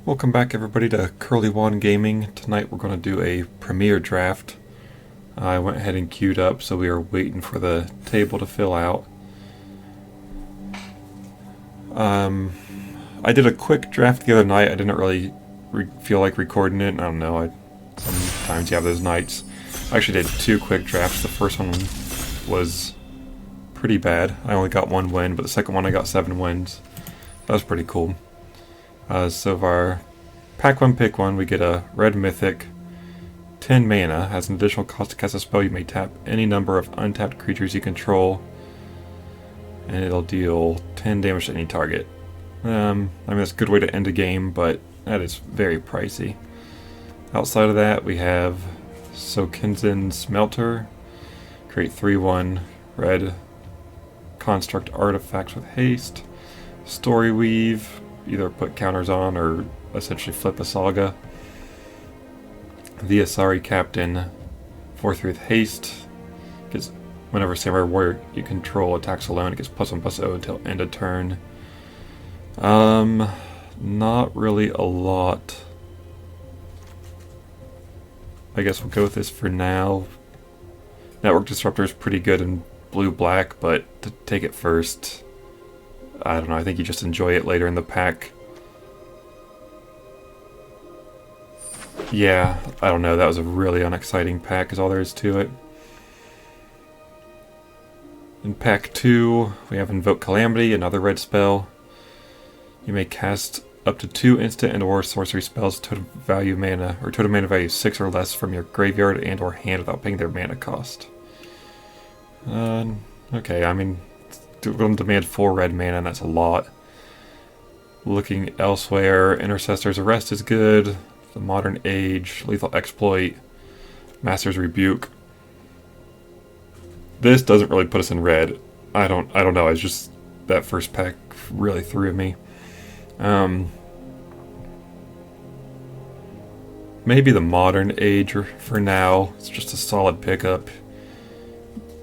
Welcome back everybody to Curly One Gaming. Tonight we're going to do a premiere draft. I went ahead and queued up, so we are waiting for the table to fill out. I did a quick draft the other night. I didn't really feel like recording it. I don't know, sometimes you have those nights. I actually did two quick drafts. The first one was pretty bad. I only got one win, but the second one I got 7 wins. That was pretty cool. So for our Pack 1 Pick 1, we get a red mythic, 10 mana, has an additional cost to cast a spell. You may tap any number of untapped creatures you control, and it'll deal 10 damage to any target. I mean, that's a good way to end a game, but that is very pricey. Outside of that, we have Sokinzen Smelter, create 3/1 red construct artifacts with haste, Story Weave, either put counters on or essentially flip a saga. The Asari Captain, 4/3 with haste, gets whenever Samurai Warrior you control attacks alone, it gets +1/+0 until end of turn. Not really a lot. I guess we'll go with this for now. Network Disruptor is pretty good in blue-black, but to take it first, I don't know, I think you just enjoy it later in the pack. Yeah, I don't know, that was a really unexciting pack is all there is to it. In pack 2, we have Invoke Calamity, another red spell. You may cast up to 2 instant and or sorcery spells total mana value 6 or less from your graveyard and or hand without paying their mana cost. Okay, I mean, we're going to demand 4 red mana, and that's a lot. Looking elsewhere, Intercessor's Arrest is good. The Modern Age, Lethal Exploit, Master's Rebuke. This doesn't really put us in red. I don't know. It's just that first pack really threw me. Maybe the Modern Age for now. It's just a solid pickup.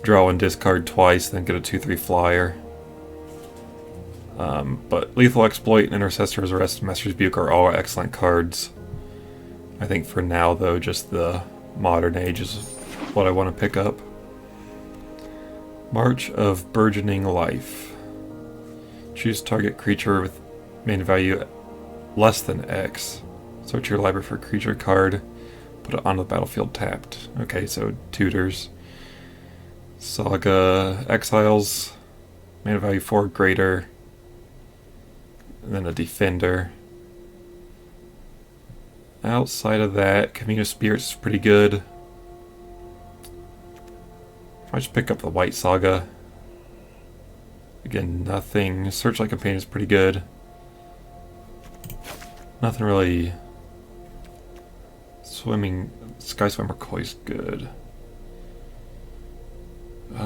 Draw and discard twice, then get a 2/3 flyer. But Lethal Exploit and Intercessor's Arrest and Master's Rebuke are all excellent cards. I think for now, though, just the Modern Age is what I want to pick up. March of Burgeoning Life. Choose target creature with mana value less than X. Search your library for a creature card. Put it on the battlefield tapped. Okay, so tutors. Saga Exiles. Mana value 4 greater. And then a Defender. Outside of that, Commune of Spirits is pretty good. I just pick up the White Saga. Again, nothing. Searchlight Companion is pretty good. Nothing really. Sky Swimmer Koi is good. We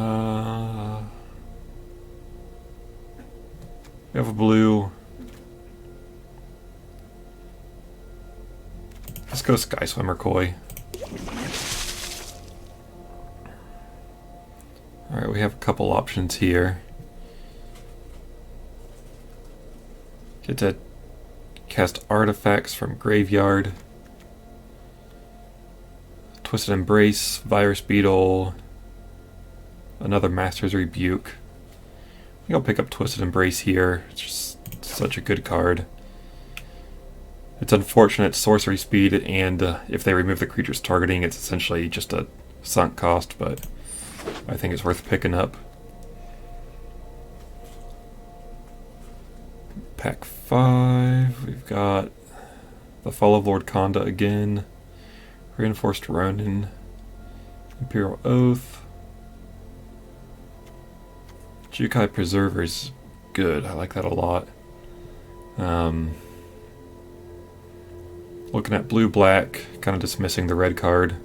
have a blue. Let's go Sky Swimmer Koi. Alright, we have a couple options here. Get to cast artifacts from Graveyard. Twisted Embrace, Virus Beetle, another Master's Rebuke. I think I'll pick up Twisted Embrace here. It's just such a good card. It's unfortunate sorcery speed, and if they remove the creature's targeting, it's essentially just a sunk cost, but I think it's worth picking up. Pack 5, we've got the Fall of Lord Konda again, Reinforced Ronin, Imperial Oath, Jukai Preserver is good, I like that a lot. Looking at blue-black, kind of dismissing the red card.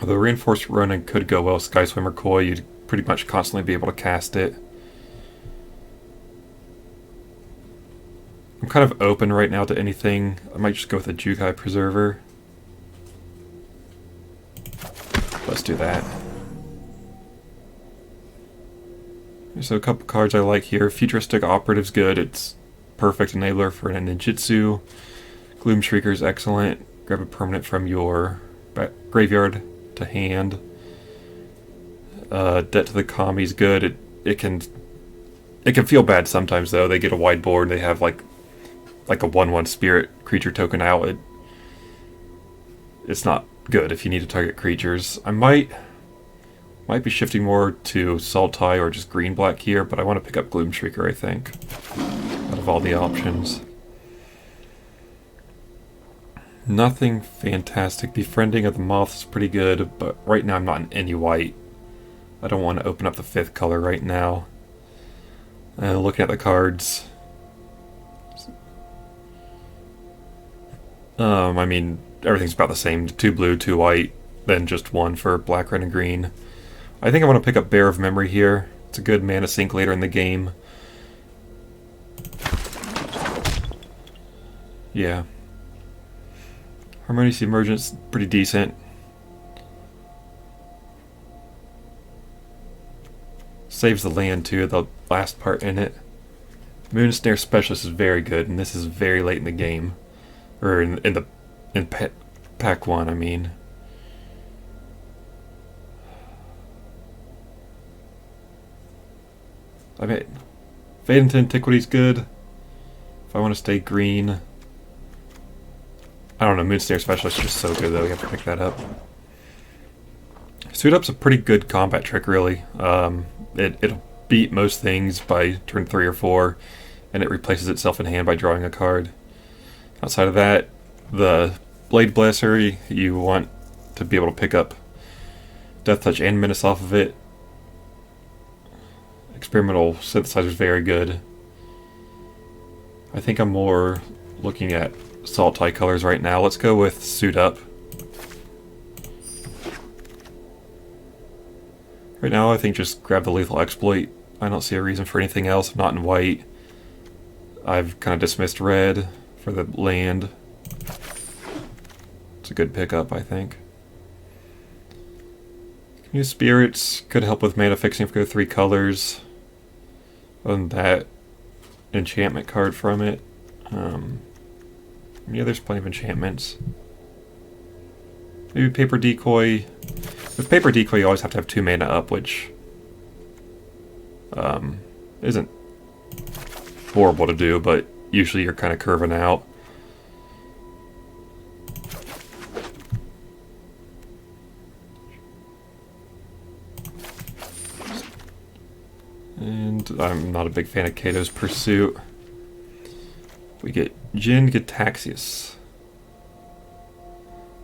Although Reinforced Ronin could go well, Sky Swimmer Koi, you'd pretty much constantly be able to cast it. I'm kind of open right now to anything. I might just go with a Jukai Preserver. Let's do that. So a couple cards I like here. Futuristic Operative's good. It's perfect enabler for an ninjutsu. Gloom Shrieker is excellent. Grab a permanent from your graveyard to hand. Debt to the Kami is good. It can feel bad sometimes though. They get a wide board. They have like a 1/1 spirit creature token out. It's not good if you need to target creatures. I might be shifting more to Sultai or just green-black here, but I want to pick up Gloom Shrieker, I think, out of all the options. Nothing fantastic. Befriending of the Moth is pretty good, but right now I'm not in any white. I don't want to open up the 5th color right now. Looking at the cards. I mean, everything's about the same. 2 blue, 2 white, then just 1 for black, red, and green. I think I want to pick up Bear of Memory here. It's a good mana sink later in the game. Yeah. Harmonious Emergence, pretty decent. Saves the land too, the last part in it. Moonsnare Specialist is very good, and this is very late in the game. Or in pack 1, I mean. Fade into Antiquity is good. If I want to stay green. I don't know, Moonsnare Specialist is just so good though, we have to pick that up. Suit Up's a pretty good combat trick, really. It'll beat most things by turn 3 or 4, and it replaces itself in hand by drawing a card. Outside of that, the Blade Blaster, you want to be able to pick up Death Touch and Menace off of it. Experimental Synthesizer is very good. I think I'm more looking at Sultai colors right now. Let's go with Suit Up. Right now, I think just grab the Lethal Exploit. I don't see a reason for anything else. I'm not in white. I've kind of dismissed red for the land. It's a good pickup, I think. Use Spirits. Could help with mana fixing if we go 3 colors. Other than that, enchantment card from it. Yeah, there's plenty of enchantments. Maybe Paper Decoy. With Paper Decoy, you always have to have 2 mana up, which isn't horrible to do, but usually you're kind of curving out. And I'm not a big fan of Kato's Pursuit. We get Jin Gitaxias.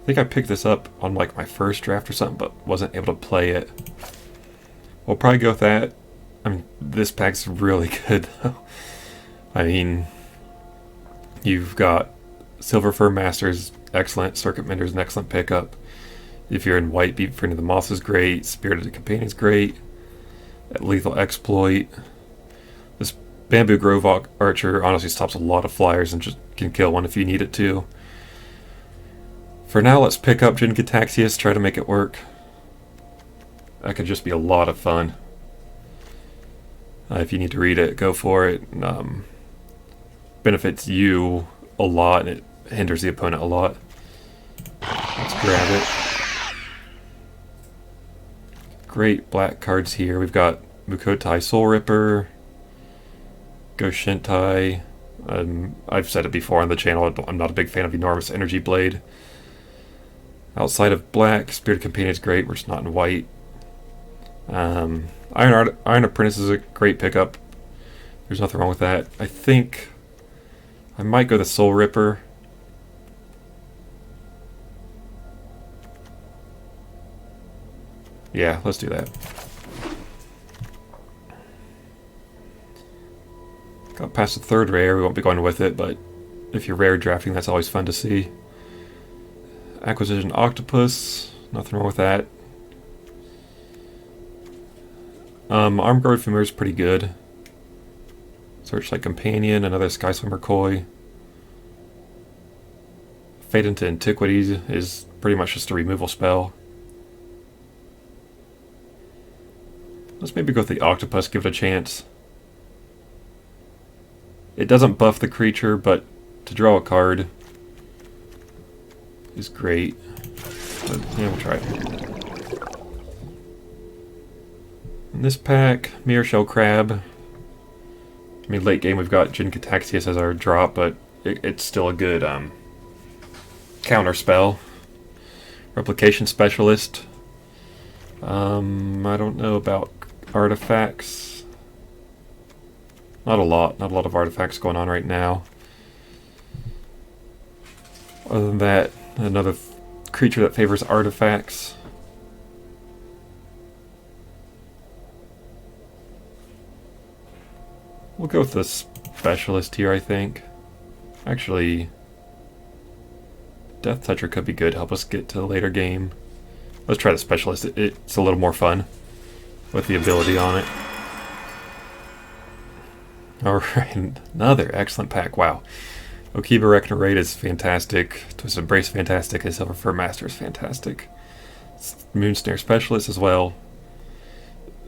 I think I picked this up on like my first draft or something, but wasn't able to play it. We'll probably go with that. I mean, this pack's really good though. I mean, you've got Silver Fur Masters, excellent. Circuit Mender's an excellent pickup. If you're in white, Befriend of the Moth is great. Spirited Companion is great. Lethal Exploit. This Bamboo Grove Archer honestly stops a lot of flyers and just can kill one if you need it to. For now, let's pick up Jin Gitaxias, try to make it work. That could just be a lot of fun. If you need to read it, go for it. Benefits you a lot, and it hinders the opponent a lot. Let's grab it. Great black cards here. We've got Mukotai Soul Ripper, Goshintai. I've said it before on the channel, I'm not a big fan of Enormous Energy Blade. Outside of black, Spirit Companion is great, we're just not in white. Iron Apprentice is a great pickup. There's nothing wrong with that. I think I might go the Soul Ripper. Yeah, let's do that. Got past the 3rd rare, we won't be going with it, but if you're rare drafting, that's always fun to see. Acquisition Octopus, nothing wrong with that. Armed Guard Familiar is pretty good. Searchlight Companion, another Sky Swimmer Koi. Fade into Antiquities is pretty much just a removal spell. Let's maybe go with the Octopus, give it a chance. It doesn't buff the creature, but to draw a card is great. But, yeah, we'll try it. In this pack, Mirror Shell Crab. I mean, late game we've got Jin Cataxius as our drop, but it's still a good counter spell. Replication Specialist. I don't know about artifacts. Not a lot of artifacts going on right now. Other than that, another creature that favors artifacts. We'll go with the Specialist here, I think. Actually, Death Toucher could be good, help us get to the later game. Let's try the Specialist, it's a little more fun with the ability on it. Alright, another excellent pack, wow. Okiba Reckoner Raid is fantastic, Twisted Embrace fantastic, and Silver Fur Master is fantastic. Moonsnare Specialist as well.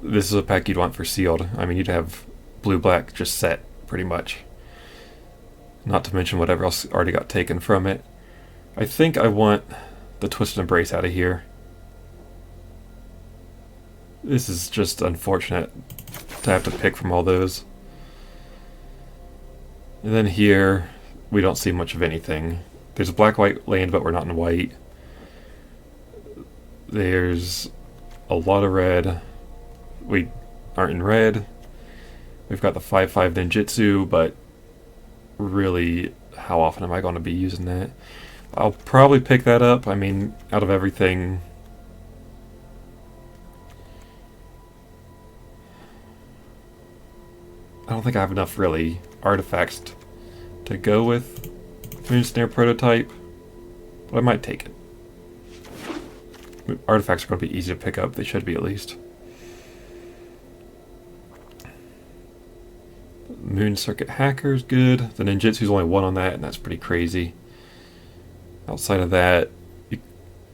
This is a pack you'd want for sealed. I mean, you'd have blue-black just set, pretty much. Not to mention whatever else already got taken from it. I think I want the Twisted Embrace out of here. This is just unfortunate to have to pick from all those. And then here, we don't see much of anything. There's a black-white land, but we're not in white. There's a lot of red. We aren't in red. We've got the 5/5 Ninjutsu, but really, how often am I going to be using that? I'll probably pick that up. I mean, out of everything, I don't think I have enough, really, artifacts to go with Moonsnare Prototype, but I might take it. Artifacts are going to be easy to pick up. They should be, at least. Moon Circuit Hacker's good. The Ninjutsu's only one on that, and that's pretty crazy. Outside of that,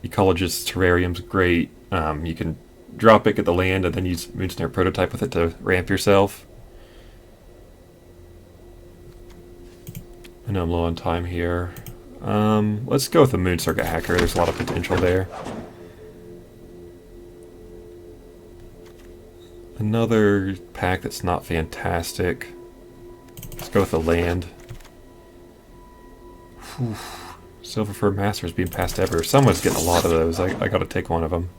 Ecologist's Terrarium's great. You can drop it, get the land, and then use Moonsnare Prototype with it to ramp yourself. I know I'm low on time here. Let's go with the Moon Circuit Hacker. There's a lot of potential there. Another pack that's not fantastic. Let's go with the land. Whew. Silver Fur Master's being passed ever. Someone's getting a lot of those. I gotta take one of them.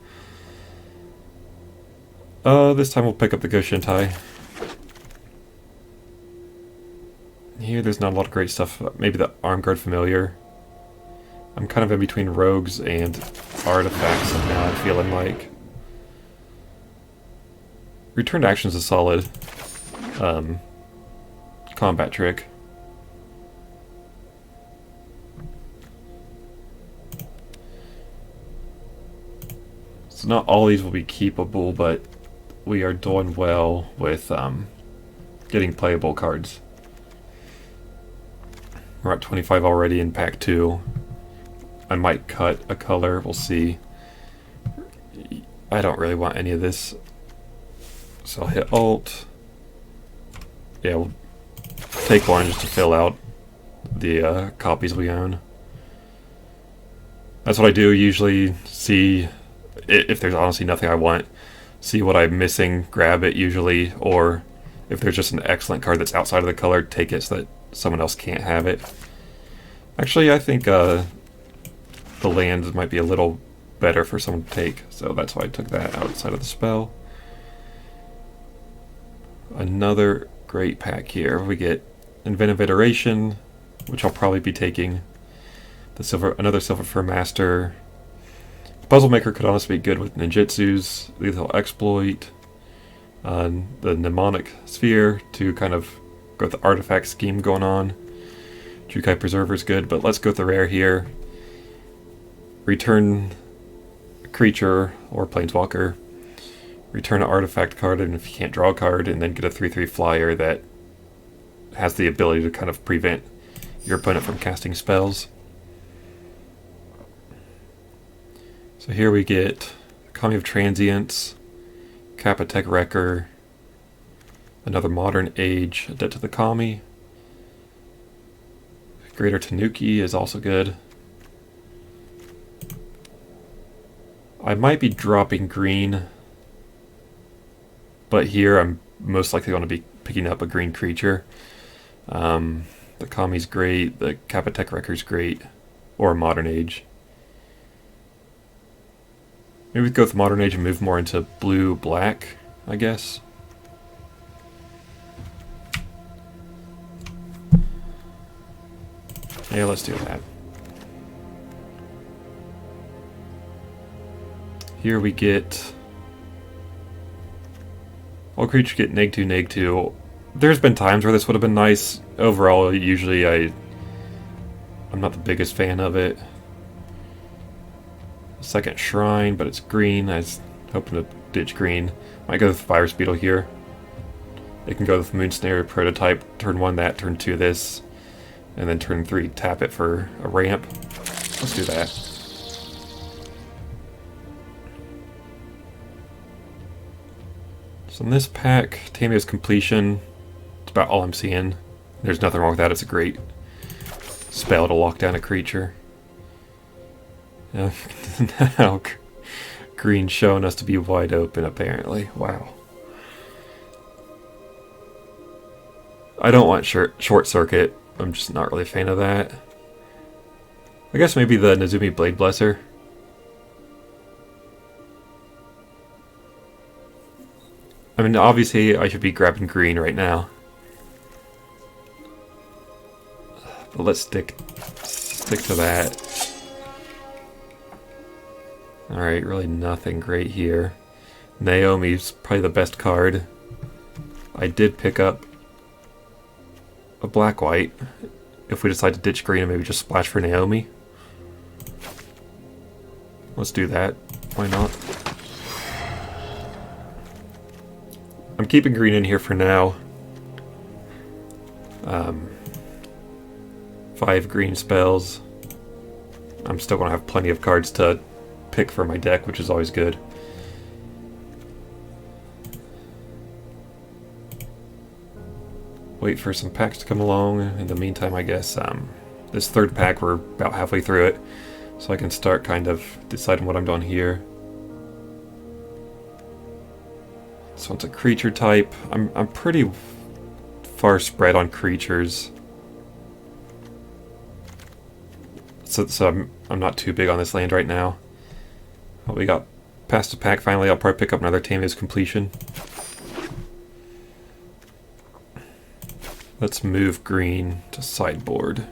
This time we'll pick up the Goshintai. Here there's not a lot of great stuff. Maybe the Armguard Familiar. I'm kind of in between rogues and artifacts now, I'm feeling like. Return to Action is a solid combat trick. So not all these will be keepable, but we are doing well with getting playable cards. We're at 25 already in pack 2. I might cut a color, we'll see. I don't really want any of this. So I'll hit Alt. Yeah, we'll take one just to fill out the copies we own. That's what I do, usually see if there's honestly nothing I want. See what I'm missing, grab it usually, or if there's just an excellent card that's outside of the color, take it so that someone else can't have it. Actually, I think the land might be a little better for someone to take, so that's why I took that outside of the spell. Another great pack here. We get Inventive Iteration, which I'll probably be taking. Another Silver Fur Master. Puzzle Maker could honestly be good with Ninjutsus, Lethal Exploit, the Mnemonic Sphere to kind of go with the artifact scheme going on. Jukai Preserver is good, but let's go with the rare here. Return a creature or planeswalker. Return an artifact card, and if you can't draw a card, and then get a 3/3 flyer that has the ability to kind of prevent your opponent from casting spells. So here we get Kami of Transience, Kappa Tech Wrecker, another Modern Age, a Debt to the Kami, Greater Tanuki is also good. I might be dropping green, but here I'm most likely going to be picking up a green creature. The Kami's great, the Kappa-Tech Wrecker's great, or Modern Age. Maybe we go with Modern Age and move more into blue-black, I guess. Yeah, let's do that. Here we get... all creatures get neg2, neg2. There's been times where this would have been nice. Overall, usually I'm not the biggest fan of it. Second Shrine, but it's green. I was hoping to ditch green. Might go with Virus Beetle here. It can go with Moon Snare Prototype. Turn 1 that, turn 2 this. And then turn 3 tap it for a ramp. Let's do that. So in this pack, Tamiya's Completion. It's about all I'm seeing. There's nothing wrong with that. It's a great spell to lock down a creature. Now, green showing us to be wide open, apparently. Wow. I don't want Short Circuit. I'm just not really a fan of that. I guess maybe the Nezumi Blade Blesser. I mean, obviously I should be grabbing green right now. But let's stick to that. Alright, really nothing great here. Naomi's probably the best card. I did pick up a black-white. If we decide to ditch green and maybe just splash for Naomi. Let's do that. Why not? I'm keeping green in here for now. 5 green spells. I'm still going to have plenty of cards to pick for my deck, which is always good. Wait for some packs to come along. In the meantime, I guess this third pack, we're about halfway through it, so I can start kind of deciding what I'm doing here. This one's a creature type. I'm pretty far spread on creatures, so I'm not too big on this land right now. Well, we got past a pack finally. I'll probably pick up another Tamiya's Completion. Let's move green to sideboard.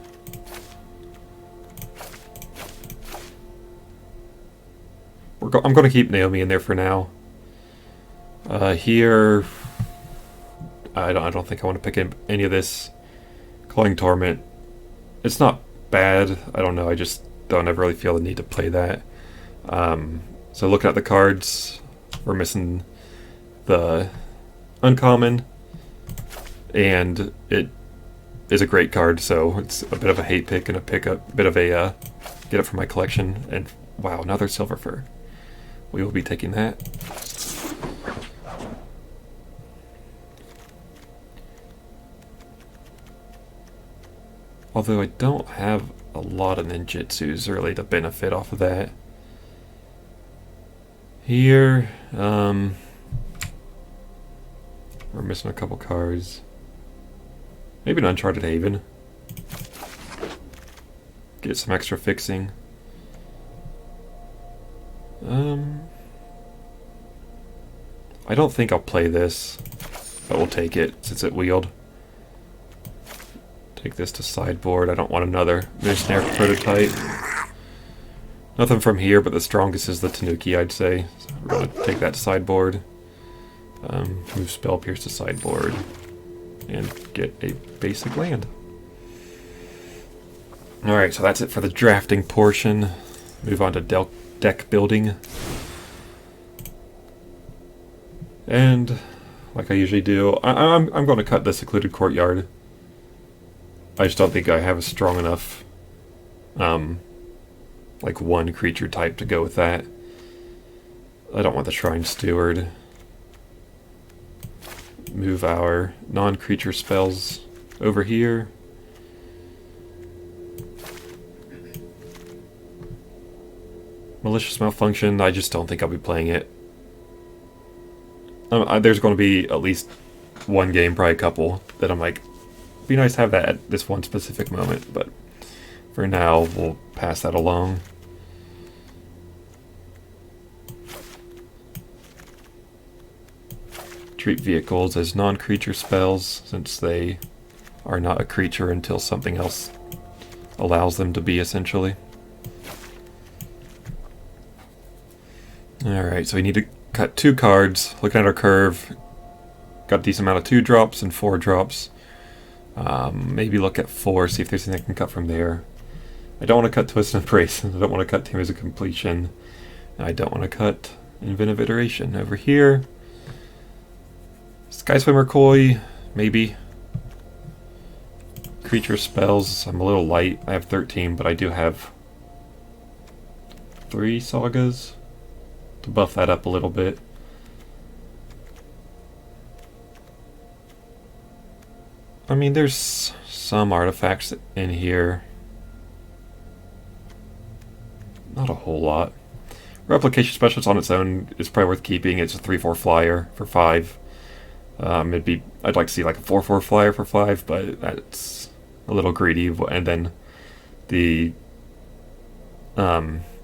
I'm going to keep Naomi in there for now. Here, I don't think I want to pick any of this. Calling Torment. It's not bad. I don't know. I just don't ever really feel the need to play that. So looking at the cards, we're missing the uncommon, and it is a great card, so it's a bit of a hate pick and a pickup, bit of a get it from my collection. And wow, another Silver Fur. We will be taking that. Although I don't have a lot of ninjutsus really to benefit off of that. Here, we're missing a couple cards. Maybe an Uncharted Haven. Get some extra fixing. I don't think I'll play this, but we'll take it since it wheeled. Take this to sideboard. I don't want another Snare Prototype. Nothing from here, but the strongest is the Tanuki, I'd say. So we're going to take that to sideboard. Move Spell Pierce to sideboard. And get a basic land. Alright, so that's it for the drafting portion. Move on to deck building. And, like I usually do, I'm going to cut the Secluded Courtyard. I just don't think I have a strong enough, like one creature type to go with that. I don't want the Shrine Steward. Move our non-creature spells over here. Malicious Malfunction, I just don't think I'll be playing it. There's going to be at least one game, probably a couple, that I'm like, it'd be nice to have that at this one specific moment, but for now, we'll pass that along. Treat vehicles as non-creature spells, since they are not a creature until something else allows them to be, essentially. Alright, so we need to cut 2 cards. Looking at our curve, got a decent amount of 2 drops and 4 drops. Maybe look at 4, see if there's anything I can cut from there. I don't want to cut Twist and Embrace, I don't want to cut Tears of Completion, and I don't want to cut Inventive Iteration. Over here, Sky Swimmer Koi, maybe. Creature spells, I'm a little light. I have 13, but I do have 3 sagas to buff that up a little bit. I mean, there's some artifacts in here. Not a whole lot. Replication Specialist on its own is probably worth keeping. It's a 3/4 flyer for 5. I'd like to see like a 4/4 flyer for 5, but that's a little greedy. And then the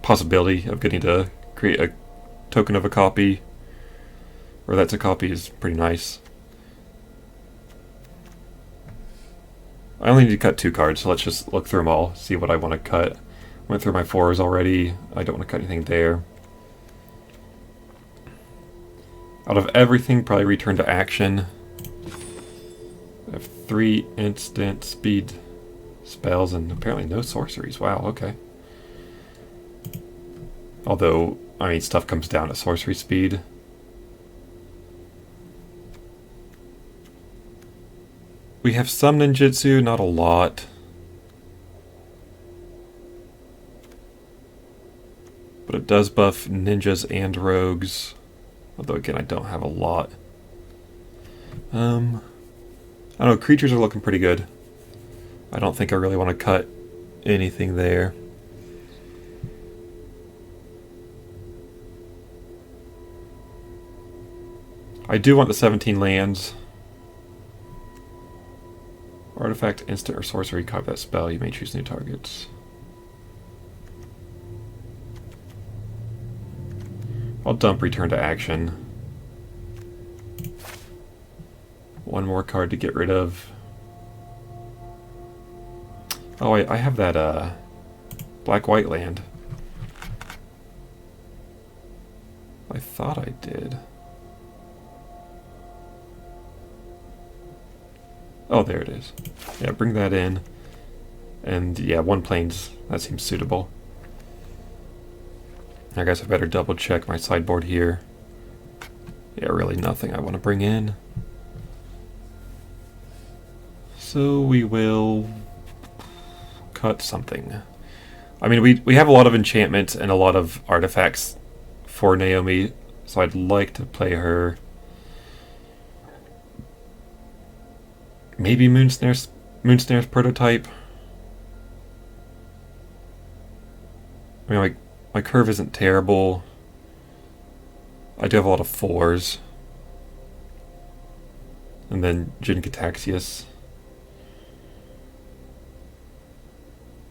possibility of getting to create a token of a copy, or that's a copy, is pretty nice. I only need to cut 2 cards, so let's just look through them all, see what I want to cut. Went through my 4s already. I don't want to cut anything there. Out of everything, probably return to action. I have 3 instant speed spells and apparently no sorceries. Wow, okay. Although, I mean, stuff comes down at sorcery speed. We have some ninjutsu, not a lot. But it does buff ninjas and rogues. Although, again, I don't have a lot. I don't know, creatures are looking pretty good. I don't think I really want to cut anything there. I do want the 17 lands. Artifact, instant, or sorcery, copy that spell. You may choose new targets. I'll dump return to action. One more card to get rid of. Oh, I have that black-white land. I thought I did. Oh, there it is. Yeah, bring that in. And yeah, 1 plains. That seems suitable. I guess I better double check my sideboard here. Yeah, really nothing I want to bring in. So we will cut something. I mean, we have a lot of enchantments and a lot of artifacts for Naomi, so I'd like to play her. Maybe Moonsnare's prototype. I mean, my curve isn't terrible. I do have a lot of 4s. And then Jin Cataxius.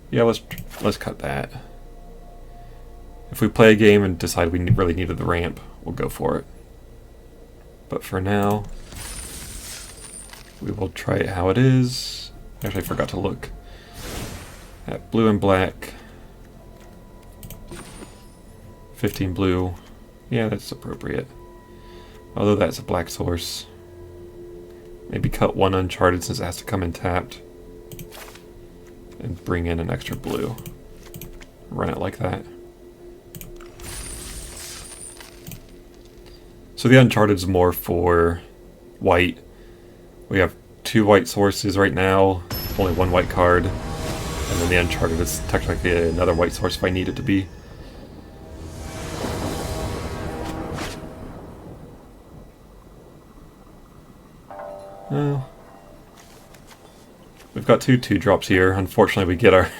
Yeah, let's cut that. If we play a game and decide we really needed the ramp, we'll go for it. But for now, we will try it how it is. Actually, I forgot to look at blue and black. 15 blue. Yeah, that's appropriate. Although that's a black source. Maybe cut 1 uncharted since it has to come in tapped. And bring in an extra blue. Run it like that. So the uncharted is more for white. We have 2 white sources right now, only 1 white card, and then the uncharted is technically another white source if I need it to be. We've got 2 2-drops here. Unfortunately, we get our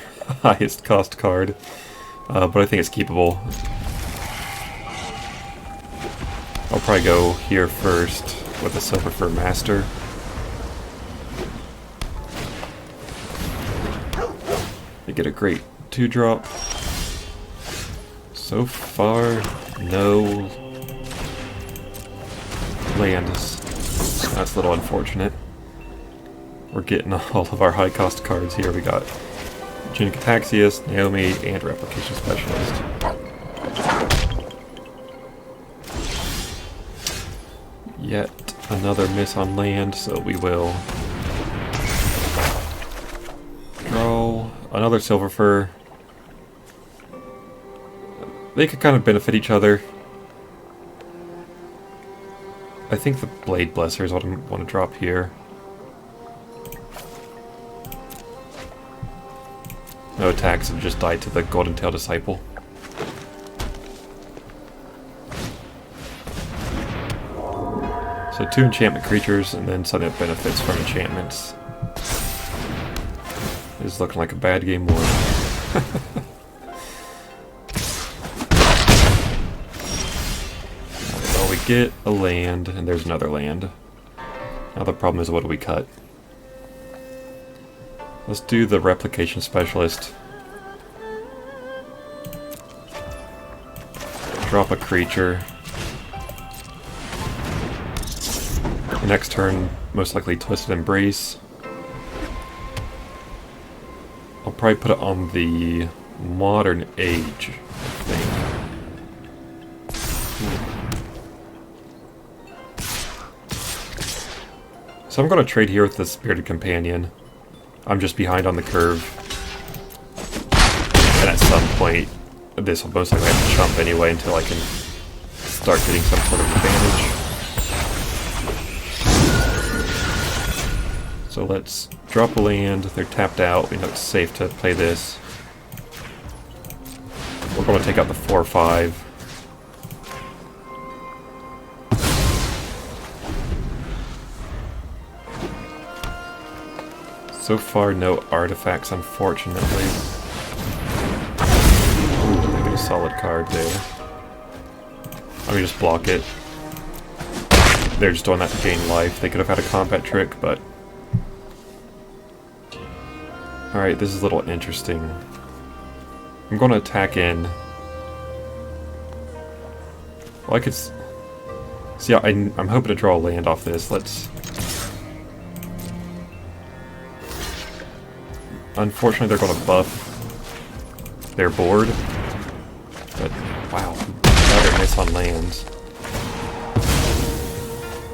highest cost card but I think it's keepable. I'll probably go here first with a Silver Fur Master. They get a great 2-drop. So far, no land. That's a little unfortunate. We're getting all of our high-cost cards here. We got Genic Ataxius, Naomi, and Replication Specialist. Yet another miss on land, so we will draw another Silver Fur. They could kind of benefit each other. I think the Blade Blesser is what I want to drop here. No attacks have just died to the Golden Tail Disciple. So 2 enchantment creatures and then something that benefits from enchantments. This is looking like a bad game one. Well, we get a land and there's another land. Now the problem is, what do we cut? Let's do the Replication Specialist. Drop a creature. Next turn, most likely Twisted Embrace. I'll probably put it on the Modern Age, I think. So I'm going to trade here with the Spirited Companion. I'm just behind on the curve. And at some point, this will most likely have to jump anyway until I can start getting some sort of advantage. So let's drop a land. They're tapped out. We know it's safe to play this. We're going to take out the 4/5. So far, no artifacts, unfortunately. Ooh, they get a solid card there. Let me just block it. They're just doing that to gain life. They could have had a combat trick, but... Alright, this is a little interesting. I'm going to attack in. Well, I could... See, I'm hoping to draw a land off this. Let's... Unfortunately, they're going to buff their board. But, wow, another miss on lands.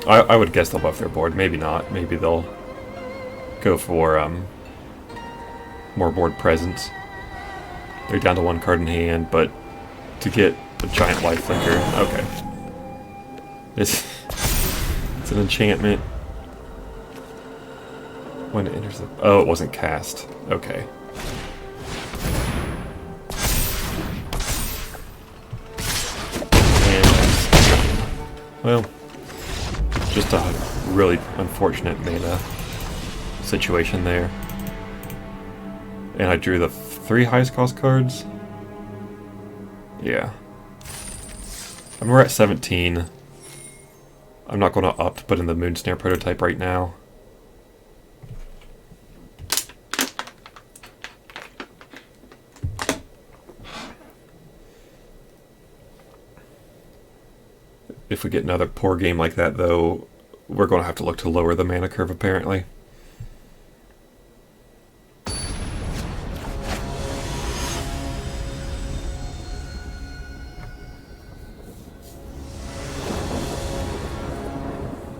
I would guess they'll buff their board. Maybe not. Maybe they'll go for more board presence. They're down to 1 card in hand, but to get a giant lifelinker, okay. It's an enchantment. When it enters the... Oh, it wasn't cast. Okay. And... Well... Just a really unfortunate mana situation there. And I drew the 3 highest cost cards? Yeah. I mean, we're at 17. I'm not going to opt to put in the Moonsnare prototype right now. If we get another poor game like that, though, we're going to have to look to lower the mana curve, apparently.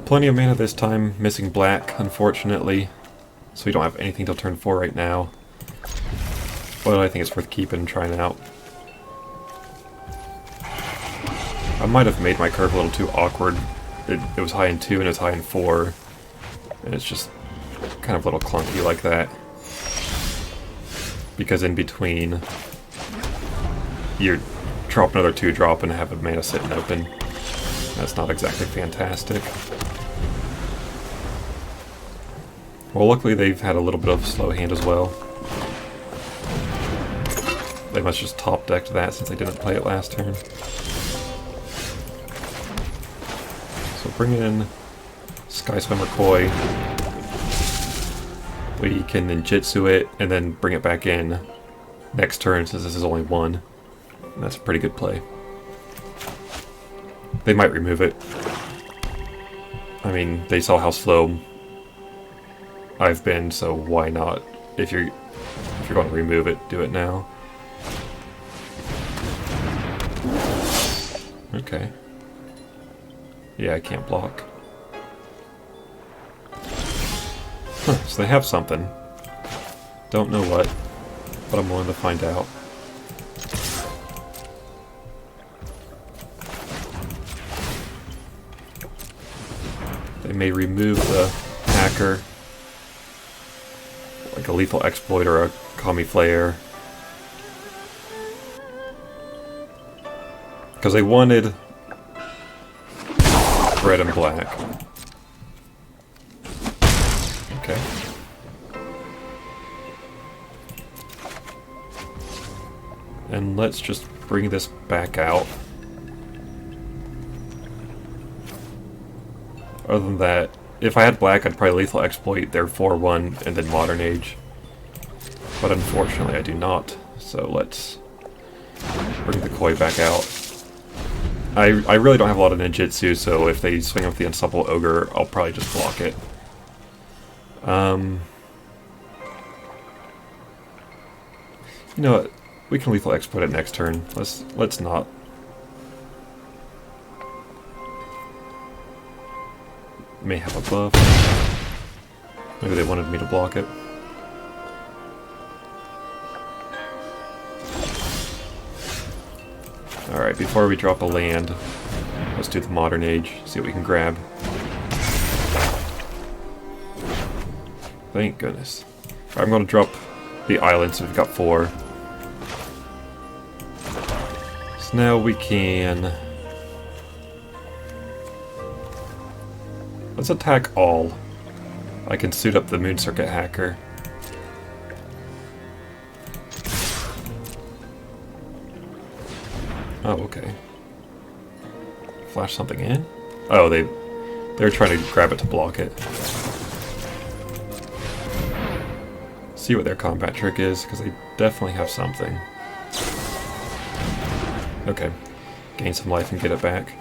Plenty of mana this time, missing black, unfortunately. So we don't have anything till turn 4 right now. But I think it's worth keeping and trying out. I might have made my curve a little too awkward. It was high in 2 and it's high in 4. And it's just kind of a little clunky like that. Because in between, you drop another 2-drop and have a mana sitting open. That's not exactly fantastic. Well, luckily they've had a little bit of slow hand as well. They must just top decked that since they didn't play it last turn. So bring in Sky Swimmer Koi. We can ninjutsu it and then bring it back in next turn since this is only one. And that's a pretty good play. They might remove it. I mean, they saw how slow I've been, so why not? If you're going to remove it, do it now. Okay. Yeah, I can't block. Huh, so they have something. Don't know what, but I'm willing to find out. They may remove the hacker, like a lethal exploit or a Kami Flare. Because they wanted red and black. Okay. And let's just bring this back out. Other than that, if I had black, I'd probably lethal exploit their 4-1 and then modern age. But unfortunately, I do not. So let's bring the Koi back out. I really don't have a lot of ninjutsu, so if they swing with the Unstoppable Ogre, I'll probably just block it. You know what? We can lethal exploit it next turn. Let's not. May have a buff. Maybe they wanted me to block it. Alright, before we drop a land, let's do the Modern Age, see what we can grab. Thank goodness. I'm going to drop the island, so we've got 4. So now we can... Let's attack all. I can suit up the Moon Circuit Hacker. Oh, okay. Flash something in? Oh, they're trying to grab it to block it. See what their combat trick is, because they definitely have something. Okay. Gain some life and get it back.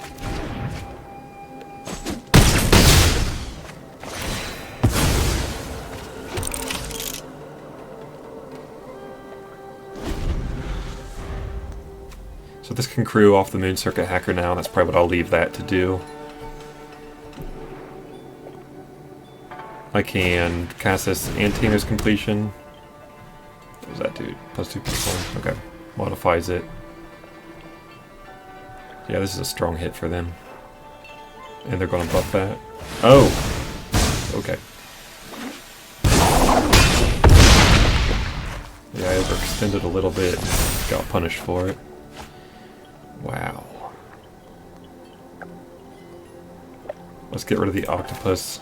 So this can crew off the Moon Circuit Hacker now, and that's probably what I'll leave that to do. I can cast this and Tamer's Completion. What does that do? +2/+1. Okay. Modifies it. Yeah, this is a strong hit for them. And they're going to buff that. Oh! Okay. Yeah, I overextended a little bit and got punished for it. Wow. Let's get rid of the octopus.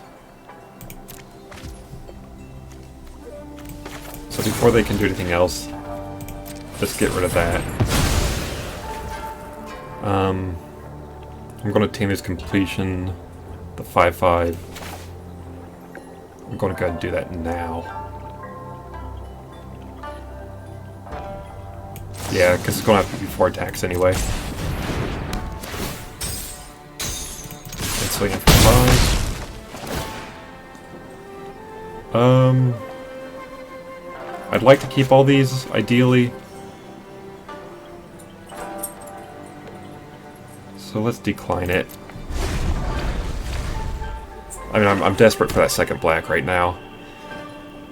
So before they can do anything else, let's get rid of that. I'm going to Tamer's Completion, the 5/5. I'm going to go ahead and do that now. Yeah, because it's going to have to be 4 attacks anyway. And swing in for 5. I'd like to keep all these, ideally. So let's decline it. I mean, I'm desperate for that second black right now.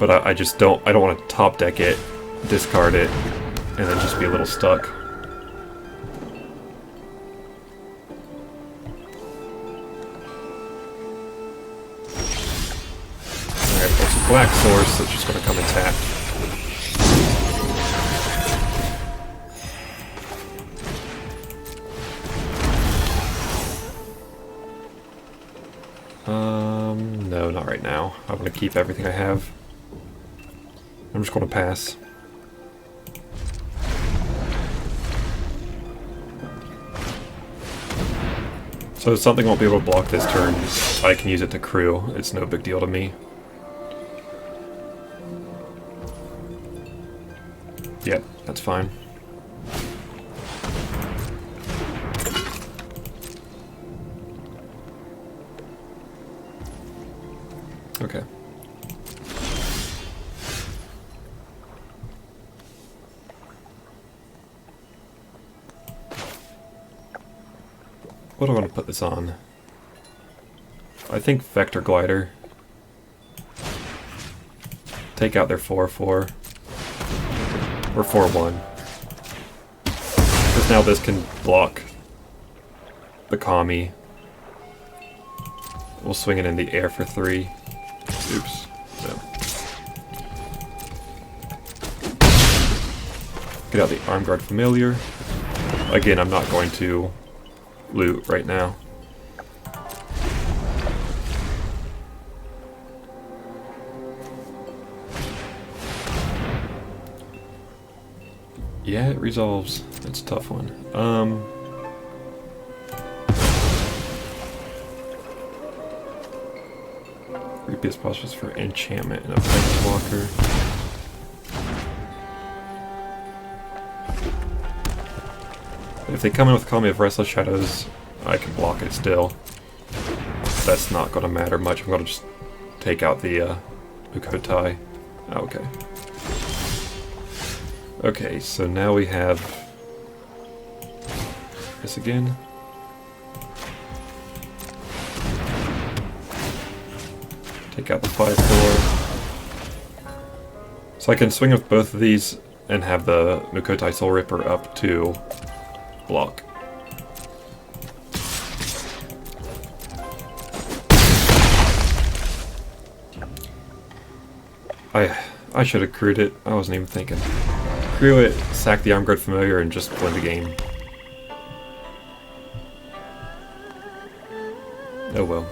But I just don't want to top deck it, discard it, and then just be a little stuck. Alright, there's a black source that's just going to come and tap. No, not right now. I'm going to keep everything I have. I'm just going to pass. So something won't be able to block this turn. I can use it to crew. It's no big deal to me. Yep, that's fine. Okay. What do I want to put this on? I think Vector Glider. Take out their 4-4. Or 4-1. Because now this can block the Kami. We'll swing it in the air for 3. Oops. No. Get out the Arm Guard Familiar. Again, I'm not going to loot right now. Yeah, it resolves. That's a tough one. Repeat postures for enchantment and a planeswalker. If they come in with Call of Restless Shadows, I can block it still. That's not going to matter much. I'm going to just take out the Mukotai. Okay. Okay, so now we have this again. Take out the 5-4. So I can swing with both of these and have the Mukotai Soul Ripper up to block. I should have crewed it. I wasn't even thinking. Crew it, sack the Arm Guard Familiar, and just win the game. Oh well.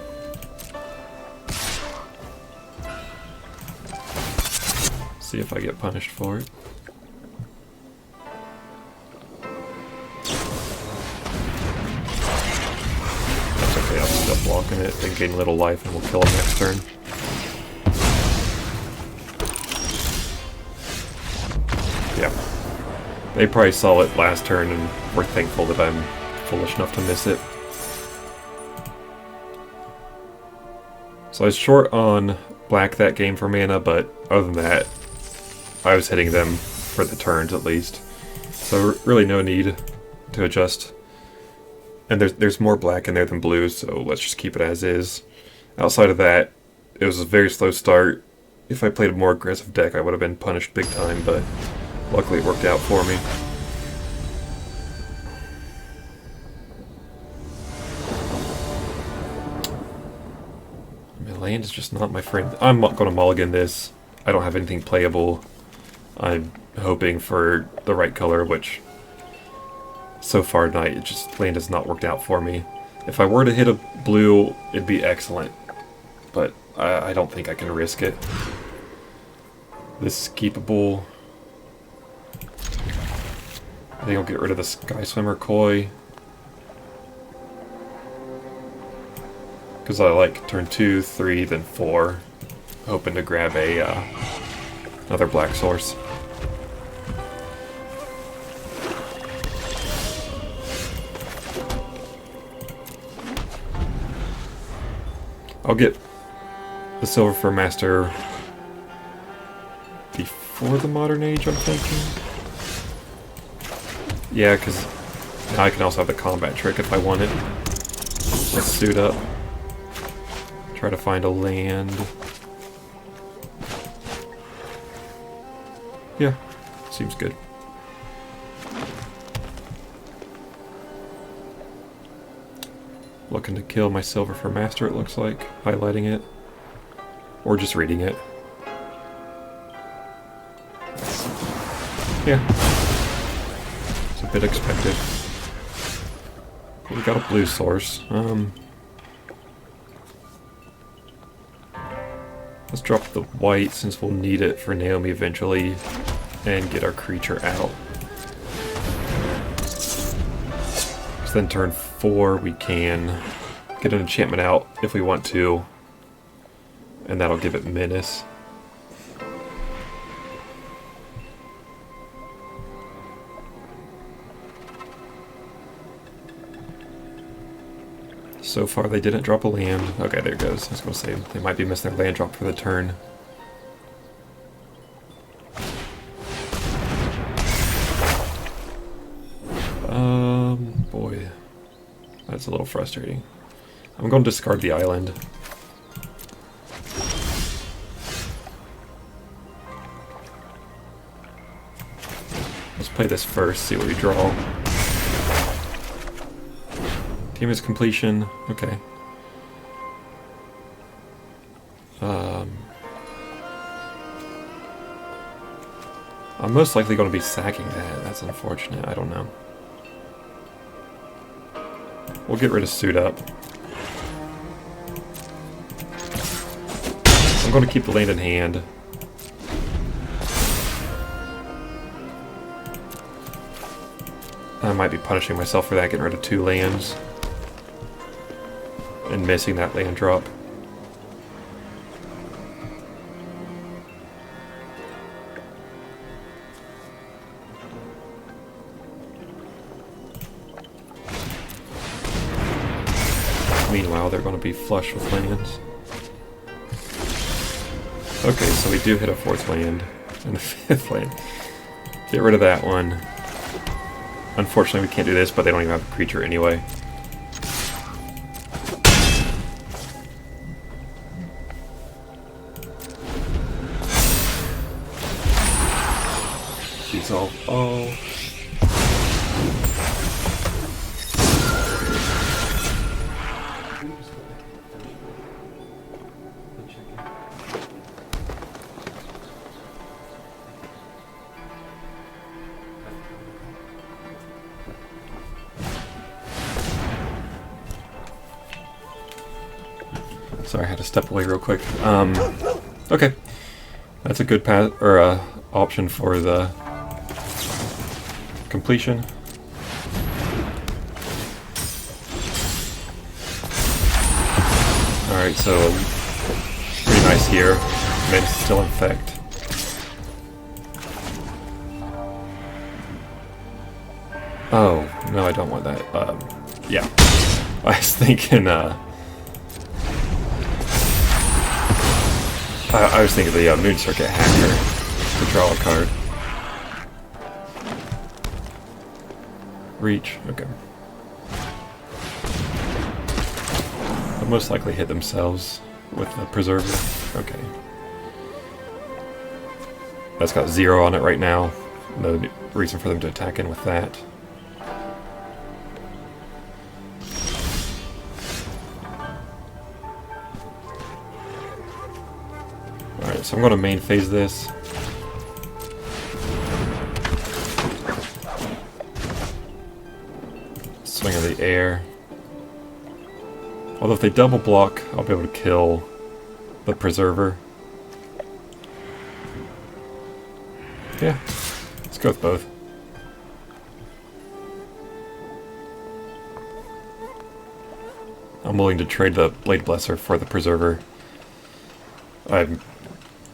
See if I get punished for it. That's okay, I'll just end up blocking it, then gain a little life, and we'll kill him next turn. Yeah. They probably saw it last turn and were thankful that I'm foolish enough to miss it. So I was short on black that game for mana, but other than that, I was hitting them for the turns at least. So really no need to adjust. And there's more black in there than blue, so let's just keep it as is. Outside of that, it was a very slow start. If I played a more aggressive deck, I would have been punished big time, but luckily it worked out for me. My land is just not my friend. I'm going to mulligan this. I don't have anything playable. I'm hoping for the right color, which so far tonight, land has not worked out for me. If I were to hit a blue, it'd be excellent, but I don't think I can risk it. This is keepable. I think I'll get rid of the Sky Swimmer Koi, because I like turn 2, 3, then 4, hoping to grab a another black source. I'll get the Silver Fur Master before the Modern Age, I'm thinking. Yeah, because now I can also have the combat trick if I want it. Let's suit up. Try to find a land. Yeah, seems good. Looking to kill my Silver Fur Master, it looks like. Highlighting it. Or just reading it. Yeah. It's a bit expected. We got a blue source. Let's drop the white since we'll need it for Naomi eventually. And get our creature out. So then turn 4 we can get an enchantment out if we want to, and that'll give it menace. So far they didn't drop a land. Okay, there it goes. I was going to say, they might be missing their land drop for the turn. Boy. That's a little frustrating. I'm going to discard the island. Let's play this first, see what we draw. Damage completion, okay. I'm most likely going to be sacking that. That's unfortunate. I don't know. We'll get rid of Suit Up. I'm going to keep the land in hand. I might be punishing myself for that, getting rid of 2 lands. And missing that land drop. Meanwhile, they're going to be flush with lands. Okay, so we do hit a 4th land and a 5th land. Get rid of that one. Unfortunately, we can't do this, but they don't even have a creature anyway. She's all... oh... Sorry, I had to step away real quick. Okay. That's a good path, or option for the completion. Alright, so pretty nice here. Menace still in effect. Oh, no, I don't want that. Yeah. I was thinking, I was thinking the Moon Circuit Hacker to draw a card. Reach, okay. They'll most likely hit themselves with the Preserver. Okay. That's got 0 on it right now. No reason for them to attack in with that. Alright, so I'm going to main phase this. Swing of the air. Although if they double block, I'll be able to kill the Preserver. Yeah, let's go with both. I'm willing to trade the Blade Blesser for the Preserver. I'm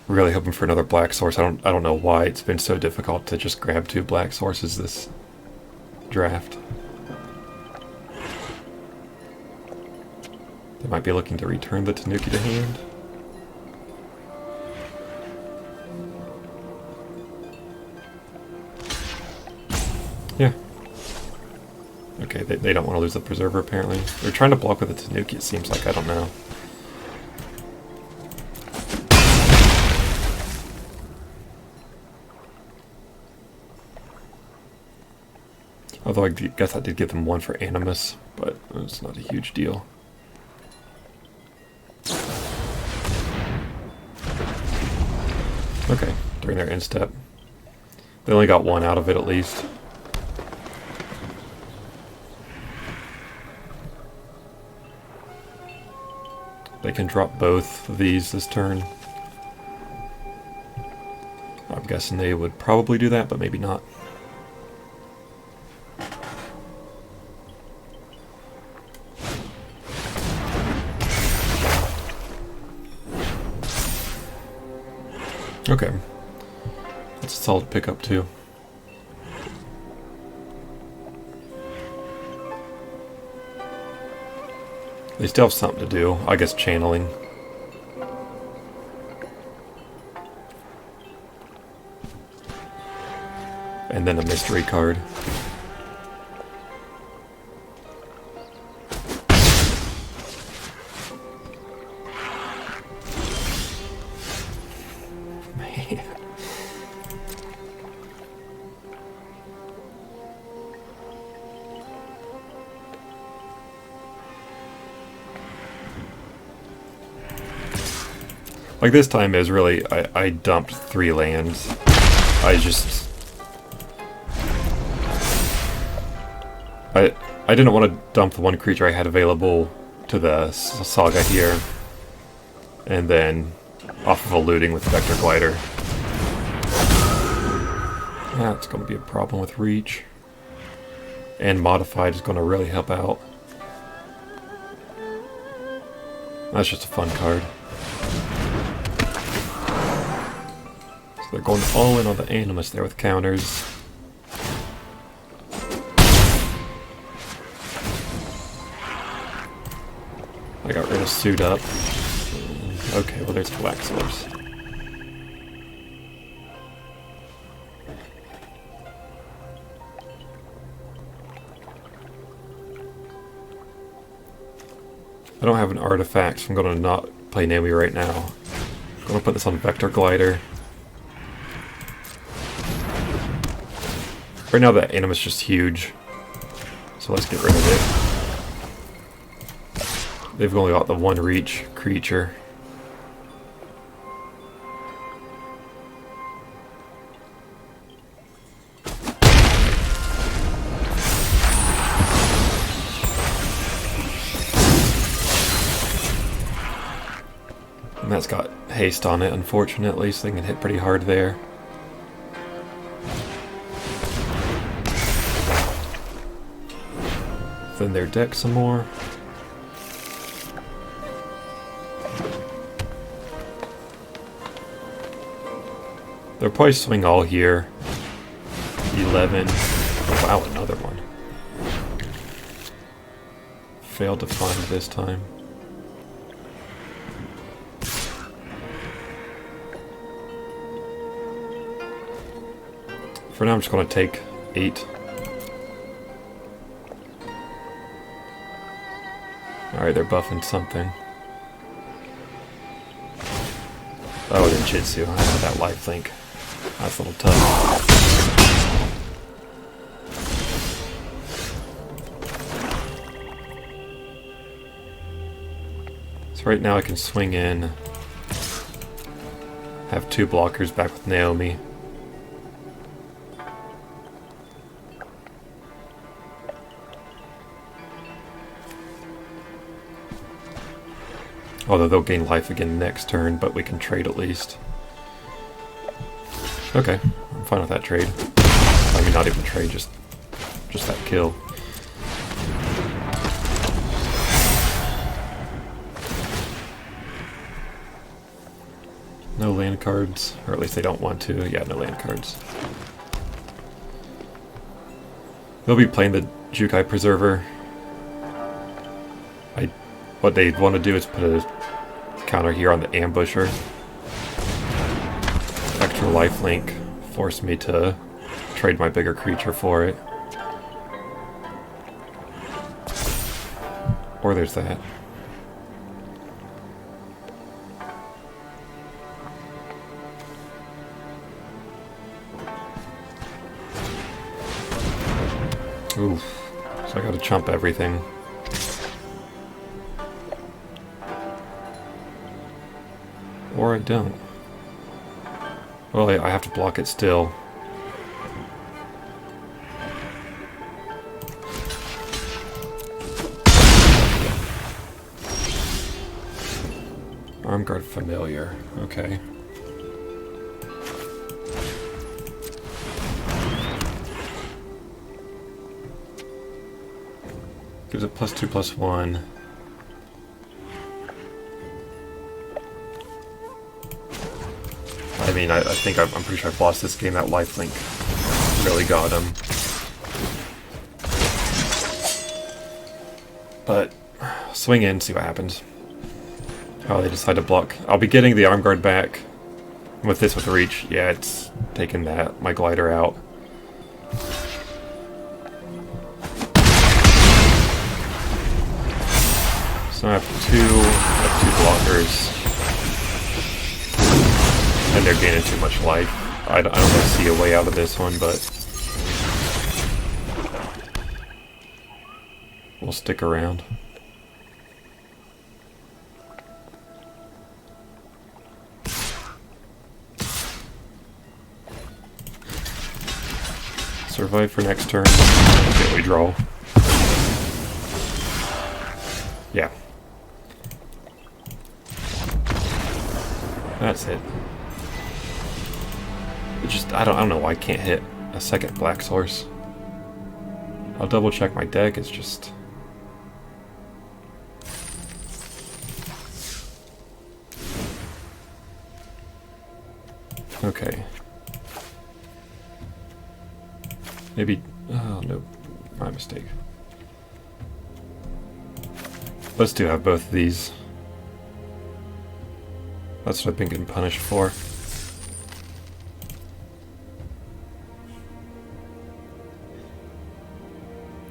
really hoping for another black source. I don't know why it's been so difficult to just grab 2 black sources this draft. They might be looking to return the Tanuki to hand. Yeah. Okay, they don't want to lose the Preserver apparently. They're trying to block with the Tanuki, it seems like. I don't know. Although I guess I did give them 1 for Animus, but it's not a huge deal. Okay, during their end step. They only got 1 out of it at least. They can drop both of these this turn. I'm guessing they would probably do that, but maybe not. Okay. That's a solid pickup too. They still have something to do. I guess channeling. And then a mystery card. Man. Like this time is really, I dumped 3 lands. I didn't want to dump the one creature I had available to the saga here, and then off of a looting with Vector Glider. That's going to be a problem with Reach. And Modified is going to really help out. That's just a fun card. So they're going all in on the Animus there with counters. I got rid of Suit Up. Okay, well there's Black Source. I don't have an artifact, so I'm going to not play Naomi right now. I'm going to put this on Vector Glider. Right now the Animus is just huge, so let's get rid of it. They've only got the 1 reach creature. And that's got haste on it, unfortunately, so they can hit pretty hard there. Thin their deck some more. They'll probably swing all here. 11. Oh, wow, another one. Failed to find this time. For now, I'm just going to take 8. Alright, they're buffing something. Oh, the Jitsu. I have that lifelink. That's a little tough. So right now I can swing in. Have 2 blockers back with Naomi. Although they'll gain life again next turn, but we can trade at least. Okay, I'm fine with that trade. I mean, not even trade, just that kill. No land cards, or at least they don't want to. Yeah, no land cards. They'll be playing the Jukai Preserver. What they want to do is put a counter here on the Ambusher. Extra lifelink forced me to trade my bigger creature for it. Or there's that. Oof. So I gotta chump everything. Or I don't. Well, I have to block it still. Arm Guard Familiar. Okay. Gives it +2/+1. I mean, I think I'm pretty sure I've lost this game. That lifelink really got him. But swing in, see what happens. Oh, they decide to block. I'll be getting the arm guard back. With this with reach, yeah, it's taking my glider out. So I have two blockers. And they're gaining too much life. I don't really see a way out of this one, but we'll stick around. Survive for next turn. Okay, we draw. Yeah. That's it. It just, I don't know why I can't hit a second black source. I'll double check my deck, it's just... Okay. Maybe... Oh, no. My mistake. Let's do have both of these. That's what I've been getting punished for.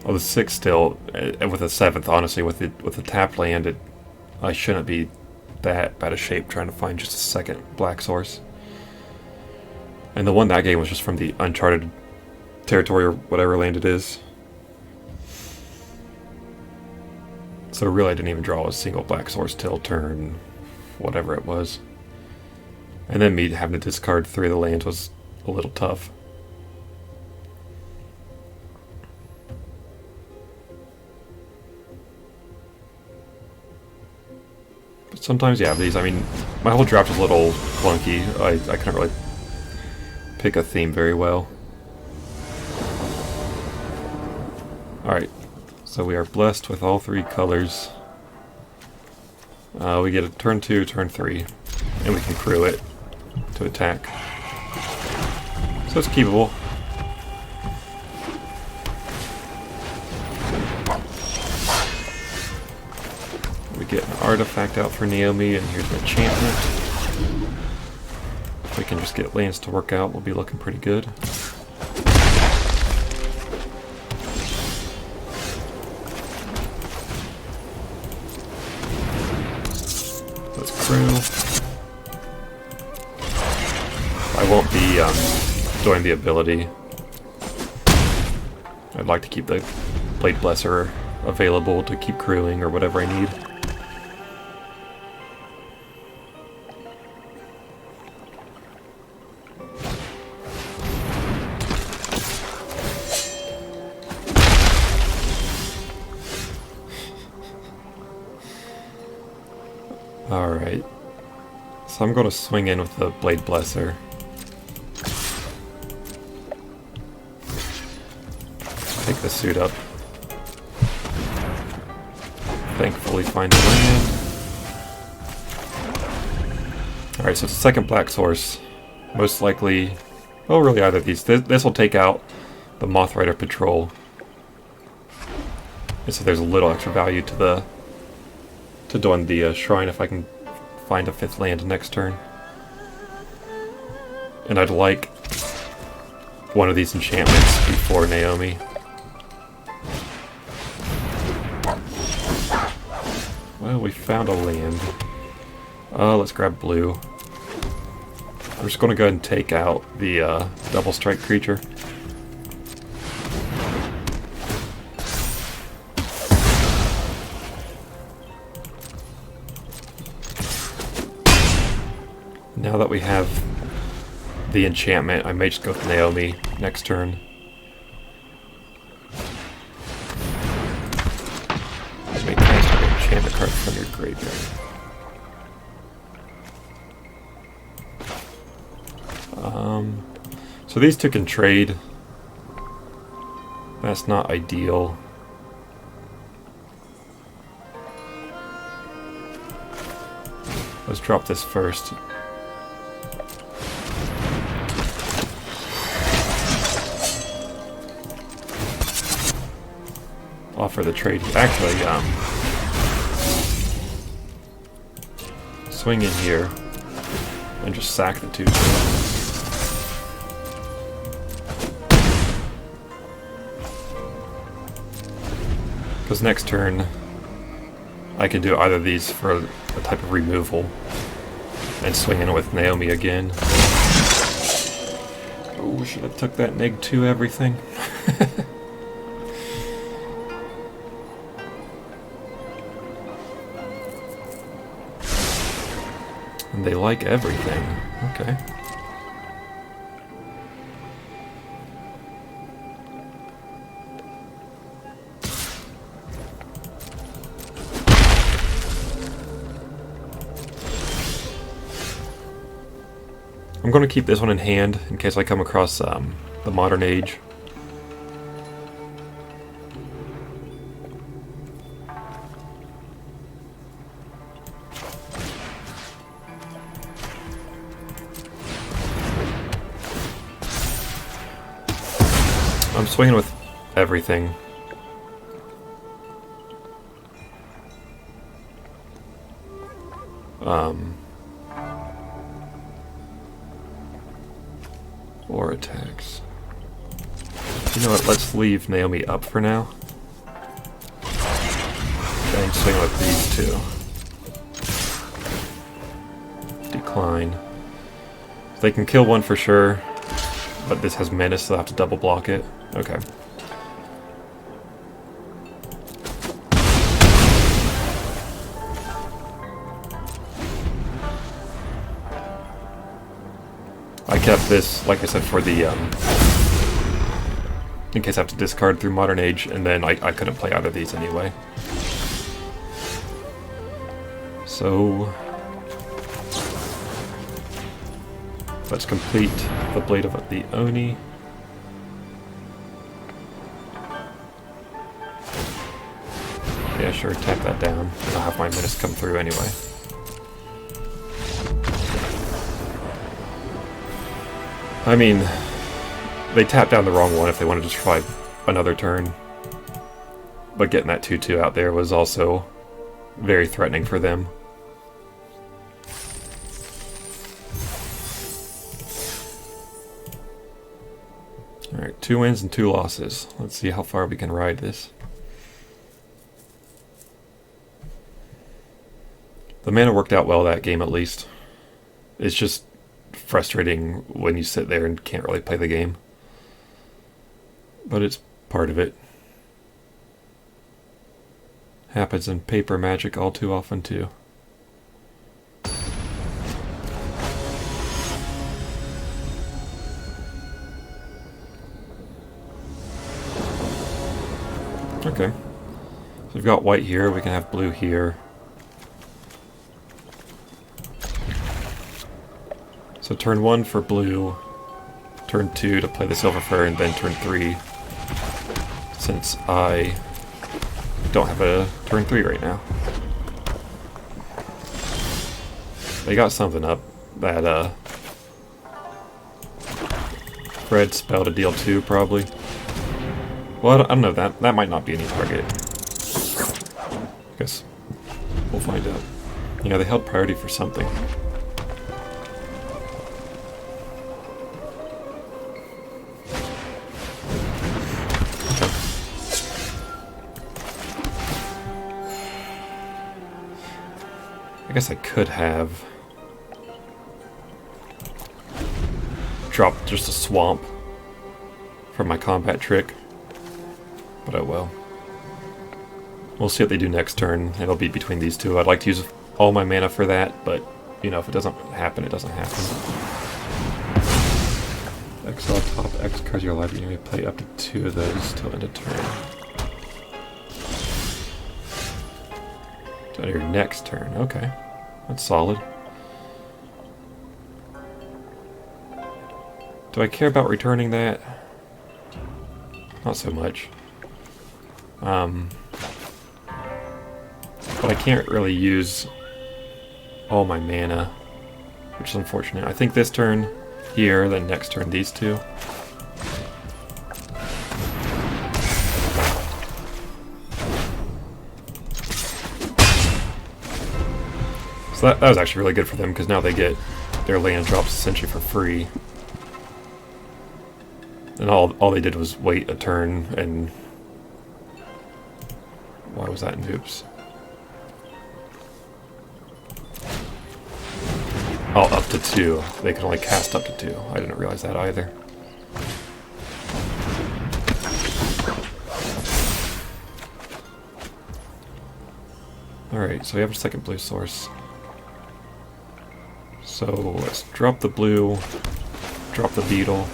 Well, the 6th still, with the 7th, honestly, with the tap land, I shouldn't be that bad a shape trying to find just a second black source. And the one that game was just from the uncharted territory or whatever land it is. So really I didn't even draw a single black source till turn whatever it was. And then me having to discard 3 of the lands was a little tough. But sometimes you have these. I mean, my whole draft is a little clunky. I couldn't really pick a theme very well. Alright, so we are blessed with all 3 colors. We get a turn 2, turn 3, and we can crew it to attack. So it's keepable. We get an artifact out for Naomi, and here's an enchantment. If we can just get lands to work out, we'll be looking pretty good. I won't be doing the ability. I'd like to keep the Blade Blesser available to keep crewing or whatever I need. Alright. So I'm going to swing in with the Blade Blesser. Pick the suit up. Thankfully find a land. Alright, so it's a second black source. Most likely, well, really either of these. This will take out the Moth Rider Patrol. And so there's a little extra value to doing the shrine if I can find a 5th land next turn. And I'd like one of these enchantments before Naomi. Well, we found a land. Let's grab blue. I'm just going to go ahead and take out the double strike creature. Now that we have the enchantment, I may just go with Naomi next turn. You may cast an enchantment card from your graveyard. So these two can trade. That's not ideal. Let's drop this first. offer the trade. Actually, swing in here and just sack the 2-2. Because next turn, I can do either of these for a type of removal and swing in with Naomi again. Oh, should have took that neg-2 everything. And they like everything. Okay. I'm going to keep this one in hand in case I come across the modern age. I'm swinging with everything. Or attacks. You know what, let's leave Naomi up for now. And swing with these 2. Decline. They can kill one for sure, but this has menace, so I'll have to double block it. Okay. I kept this, like I said, for the, in case I have to discard through Modern Age, and then I couldn't play either of these anyway. So, let's complete the Blade of the Oni. Yeah, sure, tap that down. I'll have my menace come through anyway. I mean, they tapped down the wrong one if they wanted to survive another turn. But getting that 2-2 out there was also very threatening for them. Alright, 2 wins and 2 losses. Let's see how far we can ride this. The mana worked out well that game, at least. It's just frustrating when you sit there and can't really play the game. But it's part of it. Happens in paper Magic all too often, too. Okay. So we've got white here, we can have blue here. So turn 1 for blue, turn 2 to play the Silver Fur, and then turn 3, since I don't have a turn 3 right now. They got something up, that red spell to deal 2, probably. Well, I don't know, that might not be any target. I guess we'll find out. Yeah, they held priority for something. I guess I could have dropped just a swamp from my combat trick, but oh well. We'll see what they do next turn. It'll be between these 2. I'd like to use all my mana for that, but you know, if it doesn't happen, it doesn't happen. Exile top X cards of your library. You may play up to 2 of those till end of turn. Till your next turn. Okay, that's solid. Do I care about returning that? Not so much. But I can't really use all my mana, which is unfortunate. I think this turn here, then next turn these 2. So that was actually really good for them, because now they get their land drops essentially for free. And all they did was wait a turn, and... Why was that in oops? Oh, up to 2. They can only cast up to 2. I didn't realize that either. Alright, so we have a second blue source. So let's drop the blue, drop the beetle.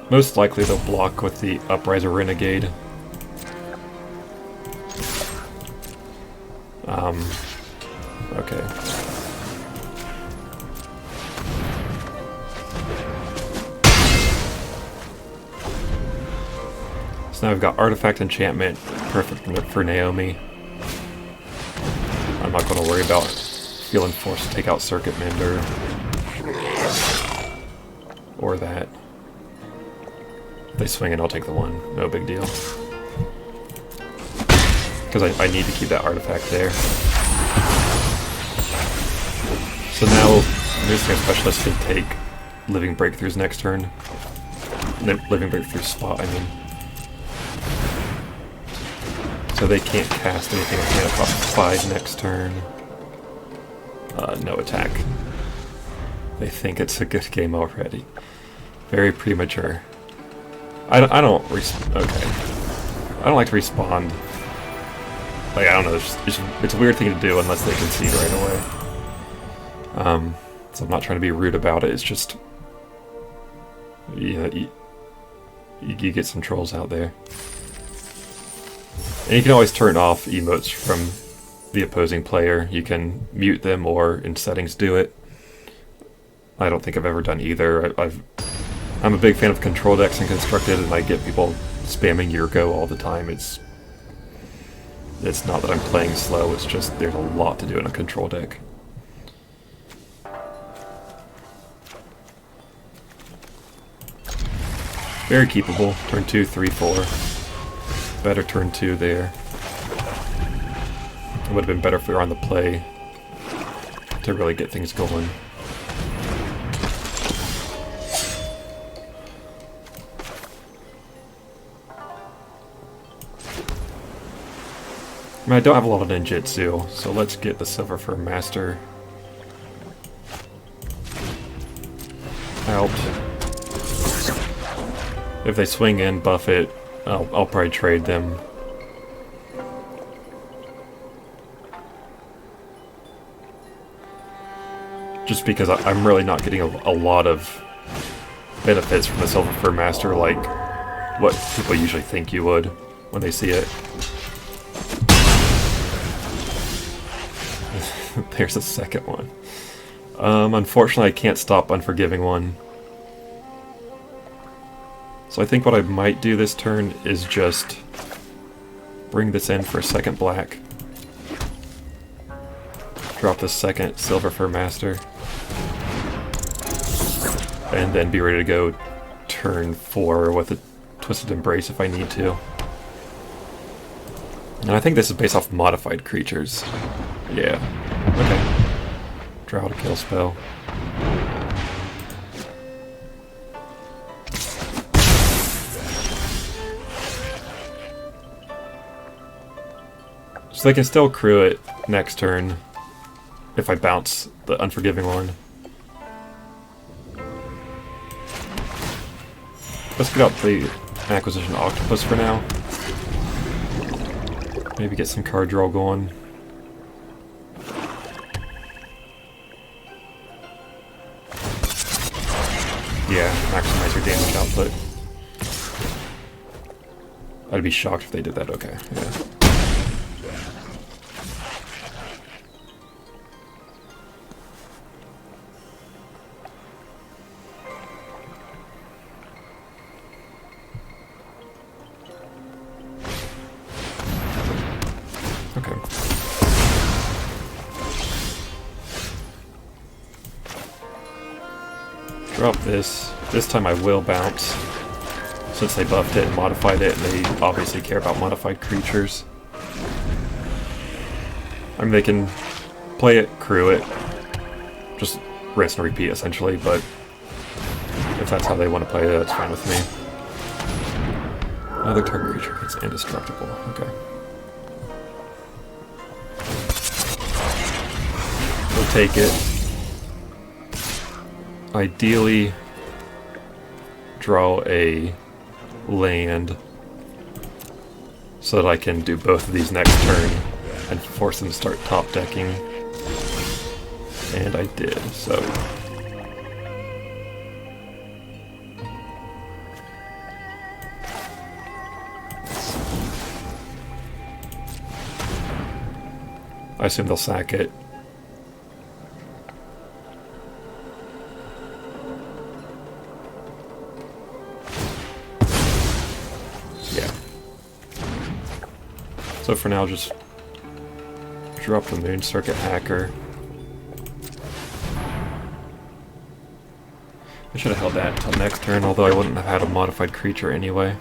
Most likely they'll block with the Upriser Renegade. Okay. So now we've got Artifact Enchantment, perfect for Naomi. I'm not going to worry about feeling forced to take out Circuit Mender. Or that. If they swing it, I'll take the 1. No big deal. Because I need to keep that artifact there. So now, Mystic Specialist can take Living Breakthroughs next turn. Living Breakthrough spot, I mean. So they can't cast anything with mana cost 5 next turn. No attack. They think it's a good game already. Very premature. I don't like to respond. Like, I don't know, it's a weird thing to do unless they concede right away. So I'm not trying to be rude about it, it's just... You get some trolls out there. And you can always turn off emotes from the opposing player. You can mute them or in settings do it. I don't think I've ever done either. I'm a big fan of control decks and constructed, and I get people spamming Yurko all the time. It's not that I'm playing slow, it's just there's a lot to do in a control deck. Very keepable. Turn 2, 3, 4. Better turn 2 there. It would have been better if we were on the play to really get things going. I mean, I don't have a lot of ninjutsu, so let's get the Silver Fur Master out. If they swing in, buff it, I'll probably trade them. Just because I'm really not getting a lot of benefits from the Silver Fur Master like what people usually think you would when they see it. There's a second one. Unfortunately, I can't stop Unforgiving One. So I think what I might do this turn is just bring this in for a second black. Drop the second Silver Fur Master. And then be ready to go turn 4 with a Twisted Embrace if I need to. And I think this is based off modified creatures. Yeah. Okay. Draw to kill spell. So they can still crew it next turn if I bounce the Unforgiving One. Let's get out the Acquisition Octopus for now. Maybe get some card draw going. Yeah, maximize your damage output. I'd be shocked if they did that, okay. Yeah. Drop this. This time I will bounce, since they buffed it and modified it, and they obviously care about modified creatures. I mean, they can play it, crew it, just rinse and repeat essentially, but if that's how they want to play it, that's fine with me. Another target creature gets indestructible. Okay. We'll take it. Ideally, draw a land so that I can do both of these next turn and force them to start top decking. And I did, so. I assume they'll sack it. So for now, just drop the Moon Circuit Hacker. I should have held that until next turn, although I wouldn't have had a modified creature anyway.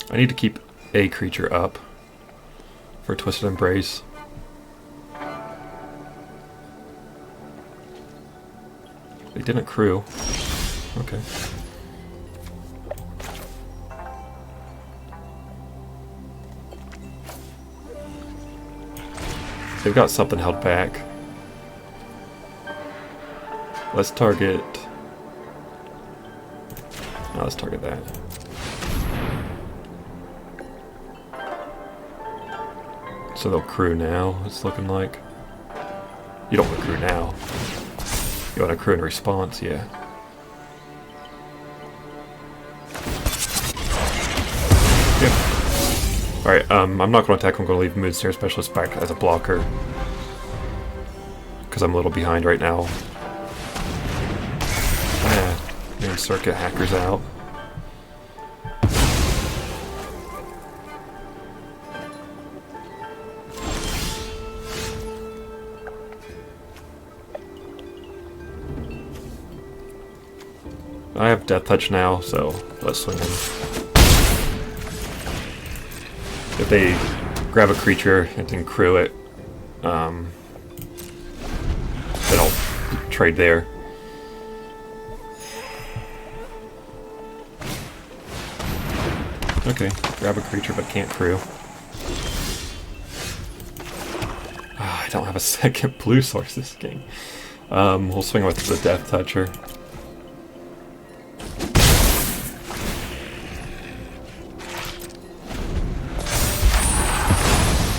I need to keep a creature up for Twisted Embrace. They didn't crew. Okay. They've got something held back. Let's target... No, let's target that. So they'll crew now, it's looking like. You don't want to crew now. You want to crew in response, yeah. Yeah. Alright, I'm not going to attack, I'm going to leave Moon Snare Specialist back as a blocker. Because I'm a little behind right now. Moon Circuit Hacker's out. I have Death Touch now, so let's swing in. If they grab a creature and then crew it, then I'll trade there. Okay, grab a creature but can't crew. I don't have a second blue source this game. We'll swing with the Death Toucher.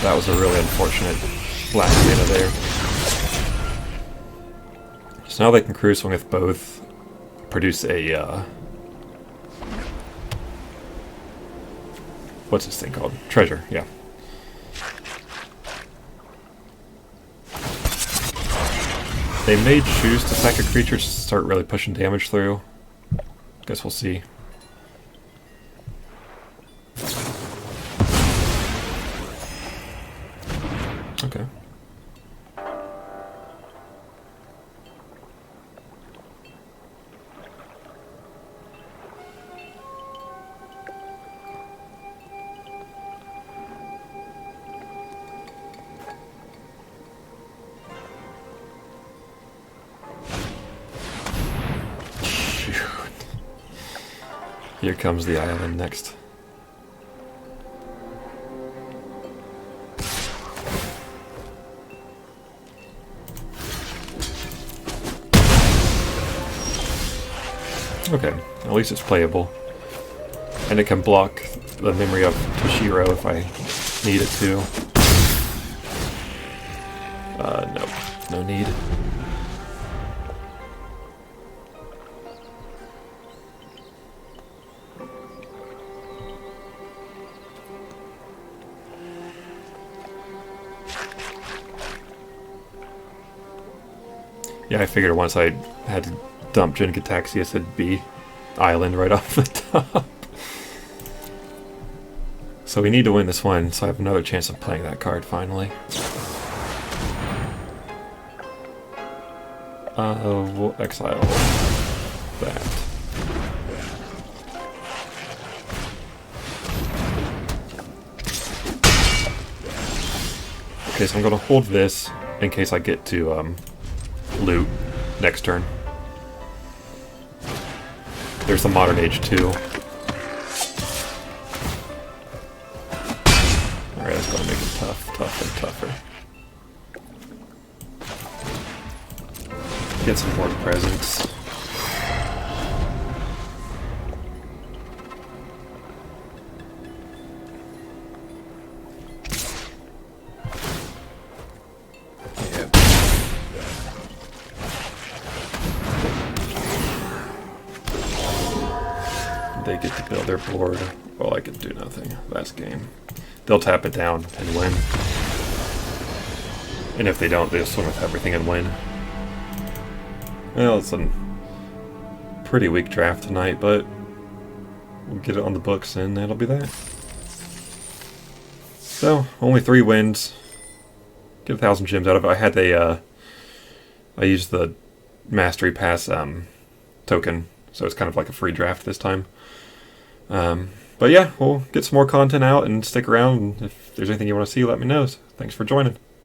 That was a really unfortunate black mana there. So now they can crew, swing with both, produce a, what's this thing called? Treasure, yeah. They may choose to sack a creature to start really pushing damage through. Guess we'll see. Okay. Shoot. Here comes the island next. Okay, at least it's playable. And it can block the memory of Toshiro if I need it to. No need. Yeah, I figured once I had to dump Jin Gataxias, it'd be island right off the top. So we need to win this one, so I have another chance of playing that card finally. We'll exile that. Okay, so I'm going to hold this in case I get to loot next turn. There's the Modern Age 2. Alright, that's going to make it tougher and tougher. Get some more presents. They get to build their board. Well, I can do nothing. Last game. They'll tap it down and win. And if they don't, they'll swing with everything and win. Well, it's a pretty weak draft tonight, but we'll get it on the books and that'll be that. So, only 3 wins. Get 1,000 gems out of it. I had I used the Mastery Pass token, so it's kind of like a free draft this time. But yeah, we'll get some more content out and stick around. And if there's anything you want to see, let me know. Thanks for joining.